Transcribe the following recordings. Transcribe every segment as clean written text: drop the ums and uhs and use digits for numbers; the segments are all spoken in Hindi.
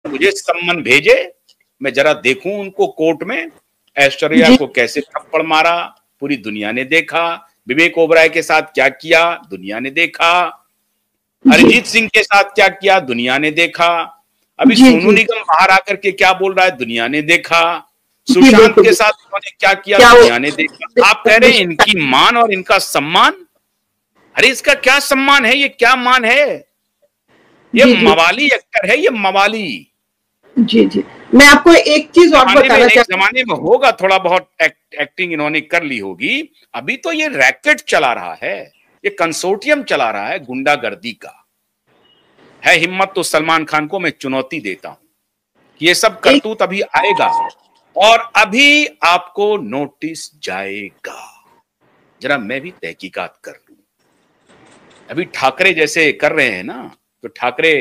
मुझे सम्मन भेजे, मैं जरा देखूं उनको कोर्ट में, ऐश्वर्या को कैसे थप्पड़ मारा पूरी दुनिया ने देखा, विवेक ओबराय के साथ क्या किया दुनिया ने देखा, अरिजीत सिंह के साथ क्या किया दुनिया ने देखा, अभी सोनू निगम बाहर आकर के क्या बोल रहा है दुनिया ने देखा, सुशांत के साथ उन्होंने क्या किया दुनिया ने देखा। आप कह रहे हैं इनकी मान और इनका सम्मान? अरे इसका क्या सम्मान है, ये क्या मान है? ये मवाली एक्टर है, ये मवाली। जी जी, मैं आपको एक चीज और बताना चाहता हूं। जमाने में होगा थोड़ा बहुत एक्टिंग इन्होंने कर ली होगी, अभी तो ये रैकेट चला रहा है, ये कंसोर्टियम चला रहा है गुंडागर्दी का। है हिम्मत तो सलमान खान को मैं चुनौती देता हूं, ये सब करतूत अभी आएगा और अभी आपको नोटिस जाएगा। जरा मैं भी तहकीकात कर लूं। अभी ठाकरे जैसे कर रहे हैं ना, तो ठाकरे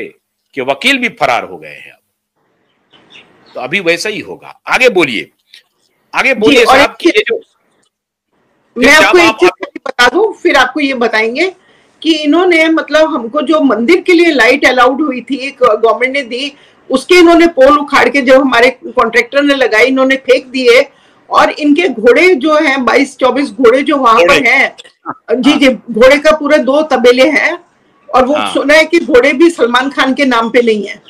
के वकील भी फरार हो गए हैं, अब तो अभी वैसा ही होगा। आगे बोलिए, आगे बोलिए साहब कि ये जो मैं आपको एक चीज बता दूं, फिर आपको ये बताएंगे कि इन्होंने मतलब हमको जो मंदिर के लिए लाइट अलाउड हुई थी गवर्नमेंट ने दी, उसके इन्होंने पोल उखाड़ के जब हमारे कॉन्ट्रैक्टर ने लगाई इन्होंने फेंक दिए, और इनके घोड़े जो हैं 22-24 घोड़े जो वहां पर हैं, जी जी, घोड़े का पूरे 2 तबेले हैं, और वो सुना है कि घोड़े भी सलमान खान के नाम पे नहीं है।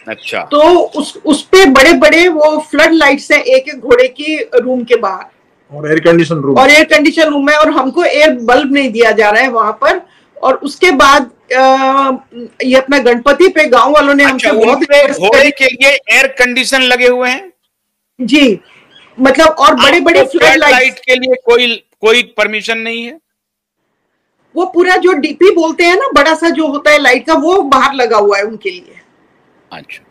अच्छा, तो उस पे बड़े बड़े वो फ्लड लाइट्स हैं एक एक घोड़े की रूम के बाहर, और एयर कंडीशन रूम है, और हमको एयर बल्ब नहीं दिया जा रहा है वहां पर। और उसके बाद ये अपना गणपति पे गांव वालों ने हमसे बहुत घोड़े के लिए एयर कंडीशन लगे हुए हैं जी, मतलब, और बड़े बड़े फ्लड लाइट के लिए कोई परमिशन नहीं है। वो पूरा जो डीपी बोलते हैं ना, बड़ा सा जो होता है लाइट का, वो बाहर लगा हुआ है उनके लिए। अच्छा,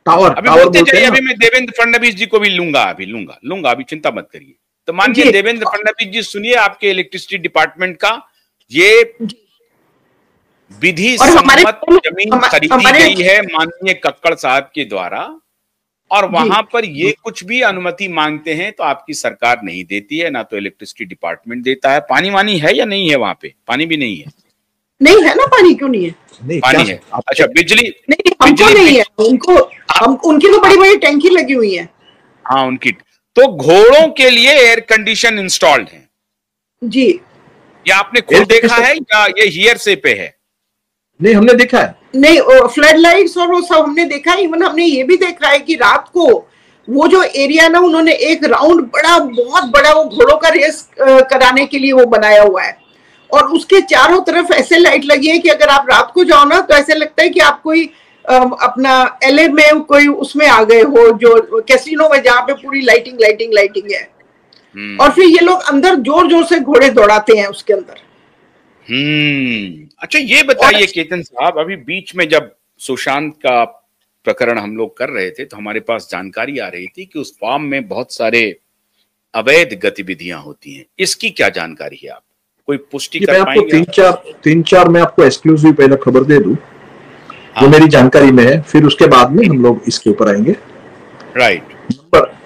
टावर बोलते चलिए। अभी मैं देवेंद्र फडणवीस जी को भी लूंगा, अभी चिंता मत करिए। तो माननीय देवेंद्र फडणवीस जी, सुनिए, आपके इलेक्ट्रिसिटी डिपार्टमेंट का ये विधि सम्मत जमीन खरीदी गई है माननीय कक्कड़ साहब के द्वारा, और वहां पर ये कुछ भी अनुमति मांगते हैं तो आपकी सरकार नहीं देती है, ना तो इलेक्ट्रिसिटी डिपार्टमेंट देता है। पानी वानी है या नहीं है वहां पे? पानी भी नहीं है। नहीं है ना, पानी क्यों नहीं है? नहीं, पानी है। अच्छा, बिजली नहीं, हमको नहीं है, उनकी तो बड़ी बड़ी टैंकी लगी हुई है। हाँ, उनकी। तो घोड़ों के लिए एयर कंडीशन इंस्टॉल्ड है जी। या आपने खुद देखा है या ये हियर से पे है? नहीं, हमने देखा है। नहीं, फ्लड लाइट्स और वो सब हमने देखा है। इवन हमने ये भी देखा है कि रात को वो जो एरिया ना, उन्होंने एक राउंड बहुत बड़ा वो घोड़ों का रेस कराने के लिए वो बनाया हुआ है, और उसके चारों तरफ ऐसे लाइट लगी है कि अगर आप रात को जाओ ना तो ऐसे लगता है कि आप कोई अपना LA में कोई उसमें आ गए हो, जो कैसीनो में, जहाँ पे पूरी लाइटिंग है। और फिर ये लोग अंदर जोर जोर से घोड़े दौड़ाते हैं उसके अंदर। अच्छा, ये बताइए केतन साहब, अभी बीच में जब सुशांत का प्रकरण हम लोग कर रहे थे तो हमारे पास जानकारी आ रही थी कि उस फार्म में बहुत सारे अवैध गतिविधियां होती हैं। इसकी क्या जानकारी है? आप कोई पुष्टि कर पाएंगे? तीन चार मैं आपको एक्सक्लूसिव पहले खबर दे दूं, जो मेरी जानकारी में है, फिर उसके बाद में हम लोग इसके ऊपर आएंगे। राइट।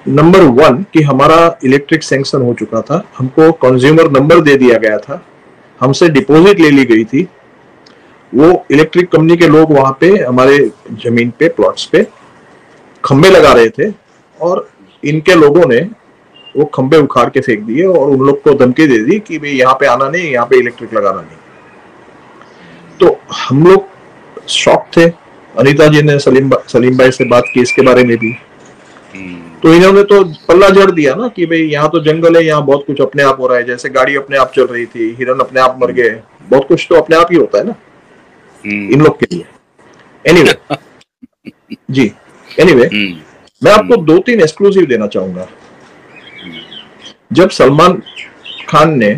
नंबर 1 कि हमारा इलेक्ट्रिक सैंक्शन हो चुका था, हमको कंज्यूमर नंबर दे दिया गया था, हमसे डिपॉजिट ले ली गई थी। वो इलेक्ट्रिक कंपनी के लोग वहां पे हमारे जमीन पे, प्लॉट्स पे खंबे लगा रहे थे, और इनके लोगों ने वो खंबे उखाड़ के फेंक दिए और उन लोग को धमकी दे दी कि भाई यहाँ पे आना नहीं, यहाँ पे इलेक्ट्रिक लगाना नहीं। तो हम लोग शॉक थे। अनीता जी ने सलीम भाई से बात की इसके बारे में भी, तो इन्होंने तो पल्ला जड़ दिया ना कि भाई यहाँ तो जंगल है, यहाँ बहुत कुछ अपने आप हो रहा है, जैसे गाड़ी अपने आप चल रही थी, हिरन अपने आप मर गए, बहुत कुछ तो अपने आप ही होता है ना इन लोग के लिए। एनीवे, मैं आपको 2-3 एक्सक्लूसिव देना चाहूंगा। जब सलमान खान ने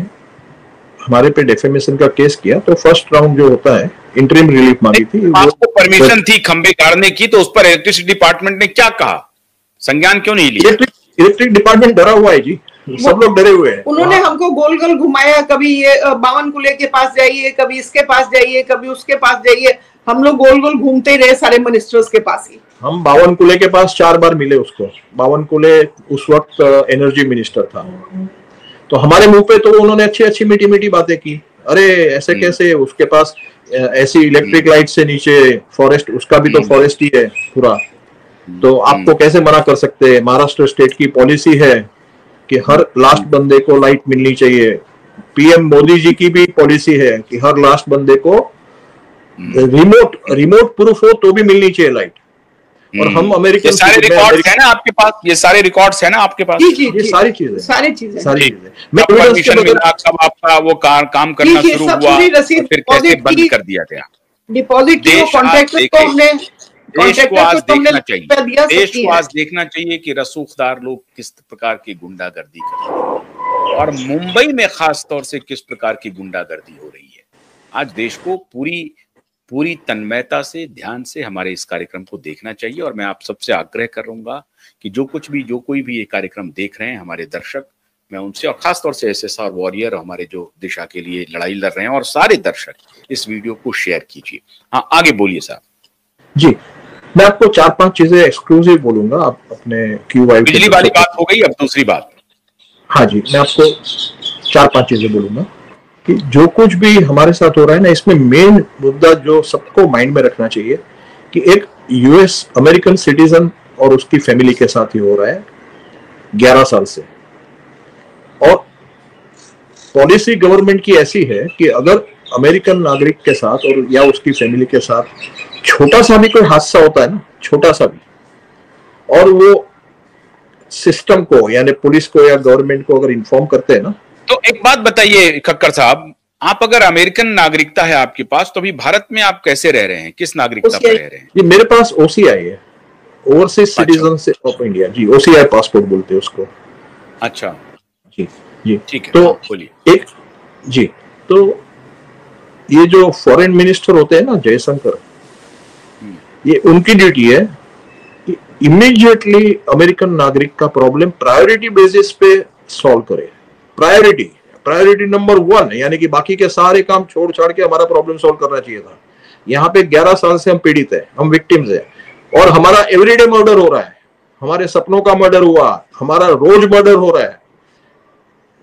हमारे पे डेफेमेशन का केस किया तो फर्स्ट राउंड जो होता है इंटरिम रिलीफ मांगी थी। आपको परमिशन थी खंबे गाड़ने की, तो उस पर इलेक्ट्रिसिटी डिपार्टमेंट ने क्या कहा? संज्ञान क्यों नहीं लिया? इलेक्ट्रिक डिपार्टमेंट डरा हुआ है जी, सब लोग डरे हुए हैं। उन्होंने हमको गोल गोल घुमाया, कभी ये बावन कुले के पास जाइए, कभी इसके पास जाइए, कभी उसके पास जाइए। हम लोग गोल गोल घूमते रहे सारे मिनिस्टर्स के पास ही। हम बावन कुले के पास 4 बार मिले उसको। बावन कुले उस वक्त एनर्जी मिनिस्टर था, तो हमारे मुंह पे तो उन्होंने अच्छी मीठी मीठी बातें की। अरे ऐसे कैसे, उसके पास ऐसी इलेक्ट्रिक लाइट से नीचे फॉरेस्ट, उसका भी तो फॉरेस्ट ही है पूरा, तो आपको कैसे मना कर सकते हैं? महाराष्ट्र स्टेट की पॉलिसी है कि हर लास्ट बंदे को लाइट मिलनी चाहिए। पीएम मोदी जी की भी पॉलिसी है कि हर लास्ट बंदे को रिमोट प्रूफ हो तो भी मिलनी चाहिए लाइट। और हम अमेरिकन, ये सारे रिकॉर्ड्स है ना आपके पास? ये सारे रिकॉर्ड्स है ना आपके पास? जी जी ये सारी चीजें मैं परमिशन मिला, कब आपका वो काम करना शुरू हुआ, फिर कैसे बंद कर दिया गया? डिपॉजिट कॉन्ट्रैक्टर को हमने देश को आज देखना चाहिए, देश को आज देखना चाहिए कि रसूखदार लोग किस प्रकार की गुंडागर्दी कर रहे हैं और मुंबई में खास तौर से किस प्रकार की गुंडागर्दी हो रही है। आज देश को पूरी तन्मयता से, ध्यान से हमारे इस कार्यक्रम को देखना चाहिए। और मैं आप सबसे आग्रह करूंगा कि जो कोई भी ये कार्यक्रम देख रहे हैं हमारे दर्शक, मैं उनसे और खास तौर से SSR वॉरियर, हमारे जो दिशा के लिए लड़ाई लड़ रहे हैं, और सारे दर्शक इस वीडियो को शेयर कीजिए। हाँ, आगे बोलिए साहब। जी, मैं आपको 4-5 चीजें एक्सक्लूसिव बोलूंगा। आप अपने QY बिजली वाली बात हो गई, अब दूसरी बात। हाँ जी, मैं आपको 4-5 चीजें बोलूंगा कि जो कुछ भी हमारे साथ हो रहा है ना, इसमें मेन मुद्दा जो सबको माइंड में रखना चाहिए कि एक US अमेरिकन सिटीजन और उसकी फैमिली के साथ ही हो रहा है 11 साल से। और पॉलिसी गवर्नमेंट की ऐसी है कि अगर अमेरिकन नागरिक के साथ और या उसकी फैमिली के साथ छोटा सा भी कोई हादसा होता है ना, छोटा सा भी, और वो सिस्टम को यानी पुलिस को या गवर्नमेंट को अगर इन्फॉर्म करते हैं ना। तो एक बात बताइए खक्कर साहब, आप अगर अमेरिकन नागरिकता है आपके पास, तो अभी भारत में आप कैसे रह रहे हैं? किस नागरिकता पर रह रहे हैं? जी, मेरे पास OCI है, ओवरसीज सिटीजनशिप ऑफ इंडिया। जी, OCI पासपोर्ट बोलते हैं उसको। अच्छा जी जी, ठीक है, तो बोलिए। एक जी, तो ये जो फॉरेन मिनिस्टर होते हैं ना, जयशंकर, ये उनकी ड्यूटी है कि इमीडिएटली अमेरिकन नागरिक का प्रॉब्लम प्रायोरिटी बेसिस पे सॉल्व करे। प्रायोरिटी नंबर 1, यानी कि बाकी के सारे काम छोड़ छाड़ के हमारा प्रॉब्लम सॉल्व करना चाहिए था। यहाँ पे 11 साल से हम पीड़ित है, हम विक्टिम्स है, और हमारा एवरीडे मर्डर हो रहा है, हमारे सपनों का मर्डर हुआ, हमारा रोज मर्डर हो रहा है।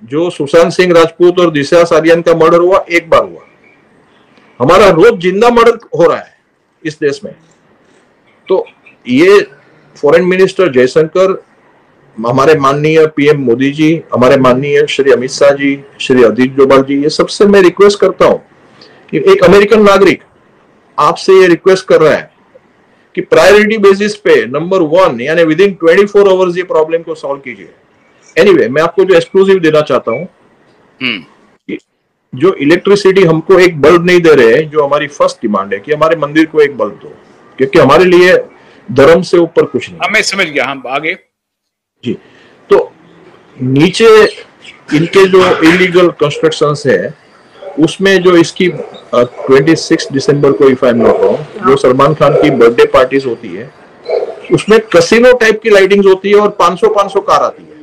जो सुशांत सिंह राजपूत और दिशा सालियान का मर्डर हुआ, एक बार हुआ, हमारा रोज जिंदा मर्डर हो रहा है इस देश में। तो ये फॉरेन मिनिस्टर जयशंकर, हमारे माननीय PM मोदी जी, हमारे माननीय श्री अमित शाह जी, श्री अजीत डोभाल जी, ये सबसे मैं रिक्वेस्ट करता हूं कि एक अमेरिकन नागरिक आपसे ये रिक्वेस्ट कर रहा है कि प्रायोरिटी बेसिस पे नंबर 1 यानी विदिन 24 आवर्स ये प्रॉब्लम को सॉल्व कीजिए। एनीवे, मैं आपको जो एक्सक्लूसिव देना चाहता हूं कि जो इलेक्ट्रिसिटी हमको एक बल्ब नहीं दे रहे हैं, जो हमारी फर्स्ट डिमांड है कि हमारे मंदिर को एक बल्ब दो, क्योंकि हमारे लिए धर्म से ऊपर कुछ नहीं। मैं समझ गया, हम आगे जी। तो नीचे इनके जो इलीगल कंस्ट्रक्शंस है, उसमें जो इसकी 26 दिसंबर को, if I am not wrong, जो सलमान खान की बर्थडे पार्टीज होती है, उसमें कसिनो टाइप की लाइटिंग्स होती है और 500 कार आती है।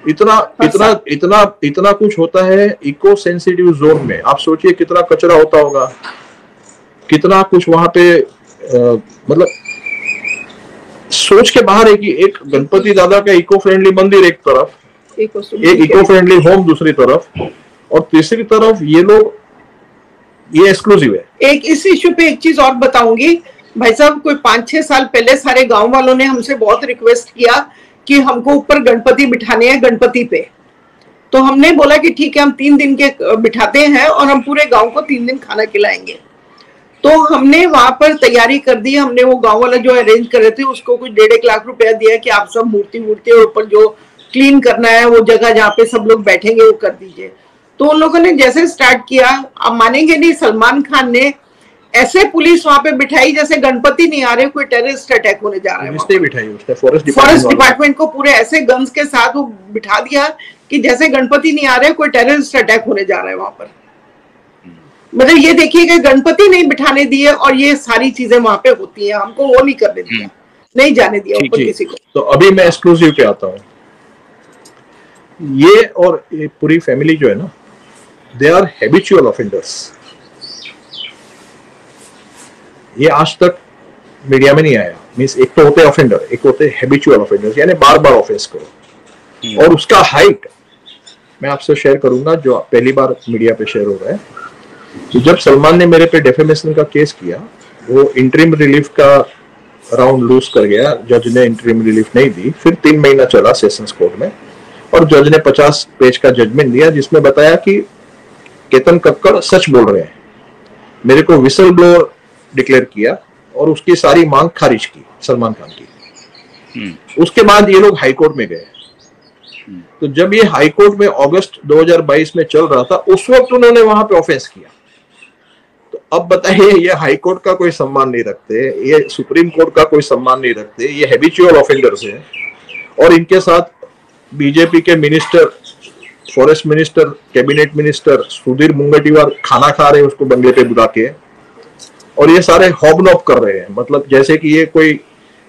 इतना कुछ होता है इको सेंसिटिव जोन में। आप सोचिए कितना कचरा होता होगा, कितना कुछ वहां पे, मतलब सोच के बाहर है कि एक गणपति दादा का इको फ्रेंडली मंदिर एक तरफ, एक इको फ्रेंडली होम दूसरी तरफ, और तीसरी तरफ ये लोग, ये एक्सक्लूसिव है। एक इस इश्यू पे एक चीज और बताऊंगी भाई साहब, कोई 5-6 साल पहले सारे गांव वालों ने हमसे बहुत रिक्वेस्ट किया कि हमको ऊपर गणपति बिठाने हैं गणपति पे। तो हमने बोला कि ठीक है, हम 3 दिन के बिठाते हैं और हम पूरे गांव को 3 दिन खाना खिलाएंगे। तो हमने वहां पर तैयारी कर दी। हमने वो गांव वाला जो अरेंज कर रहे थे उसको कुछ 1.5 लाख रुपया दिया कि आप सब मूर्ति और ऊपर जो क्लीन करना है, वो जगह जहाँ पे सब लोग बैठेंगे वो कर दीजिए। तो उन लोगों ने जैसे स्टार्ट किया, आप मानेंगे नहीं, सलमान खान ने ऐसे पुलिस वहां पे बिठाई जैसे गणपति नहीं आ रहे, कोई टेररिस्ट अटैक होने जा रहा है। फॉरेस्ट डिपार्टमेंट को पूरे ऐसे गन्स के साथ वो बिठा दिया कि जैसे गणपति नहीं आ रहे, कोई टेररिस्ट अटैक होने जा रहा है वहां पर। मतलब ये देखिए कि गणपति नहीं बिठाने दिए और ये सारी चीजें वहां पे होती हैं, हमको वो नहीं करने दिया, नहीं जाने दिया ऊपर किसी को। तो अभी मैं एक्सक्लूसिव पे आता हूँ। ये और ये पूरी फैमिली जो है ना, दे आर हैबिचुअल ऑफेंडर्स। ये आज तक मीडिया में नहीं आया। मींस एक तो होते ऑफेंडर, एक होते हैबिचुअल ऑफेंडर्स, यानी बार बार ऑफेंस करो। और उसका हाइट मैं आपसे शेयर करूंगा, जो पहली बार मीडिया पे शेयर हो रहा है। तो जब सलमान ने मेरे पे डेफेमेशन का केस किया, वो इंटरिम रिलीफ का राउंड लूज कर गया, जज ने इंटरिम रिलीफ नहीं दी। फिर 3 महीना चला सेशंस कोर्ट में और जज ने 50 पेज का जजमेंट दिया जिसमें बताया कि केतन कक्कड़ सच बोल रहे हैं, मेरे को विसल ब्लोअर डिक्लेयर किया और उसकी सारी मांग खारिज की सलमान खान की। उसके बाद ये लोग हाईकोर्ट में गए। तो जब ये हाईकोर्ट में अगस्त 2022 में चल रहा था, उस वक्त उन्होंने वहां पे ऑफेंस किया। तो अब बताइए, ये हाईकोर्ट का कोई सम्मान नहीं रखते, ये सुप्रीम कोर्ट का कोई सम्मान नहीं रखते, ये हैबिचुअल ऑफेंडर्स है। और इनके साथ बीजेपी के minister, forest minister, cabinet minister Sudhir Mungantiwar खाना खा रहे हैं उसको बंगले पे बुला के, और ये सारे हॉबनॉब कर रहे हैं, मतलब जैसे कि ये कोई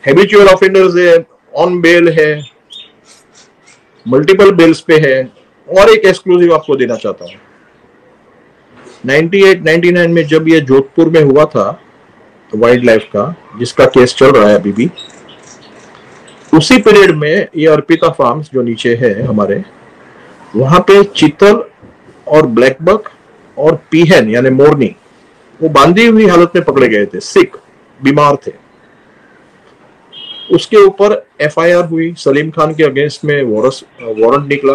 हैबिचुअल ऑफेंडर्स है, ऑन बेल है, मल्टीपल बेल्स पे है। और एक एक्सक्लूसिव आपको देना चाहता हूं, 98-99 में जब ये जोधपुर में हुआ था वाइल्ड लाइफ का, जिसका केस चल रहा है अभी भी, उसी पीरियड में ये अर्पिता फार्म्स जो नीचे है हमारे, वहां पे चीतल और ब्लैकबक और पीहन यानी मोरनी वो बांधी हुई हालत में पकड़े गए थे, सिख बीमार थे। उसके ऊपर एफआईआर हुई, सलीम खान के अगेंस्ट में वारंट निकला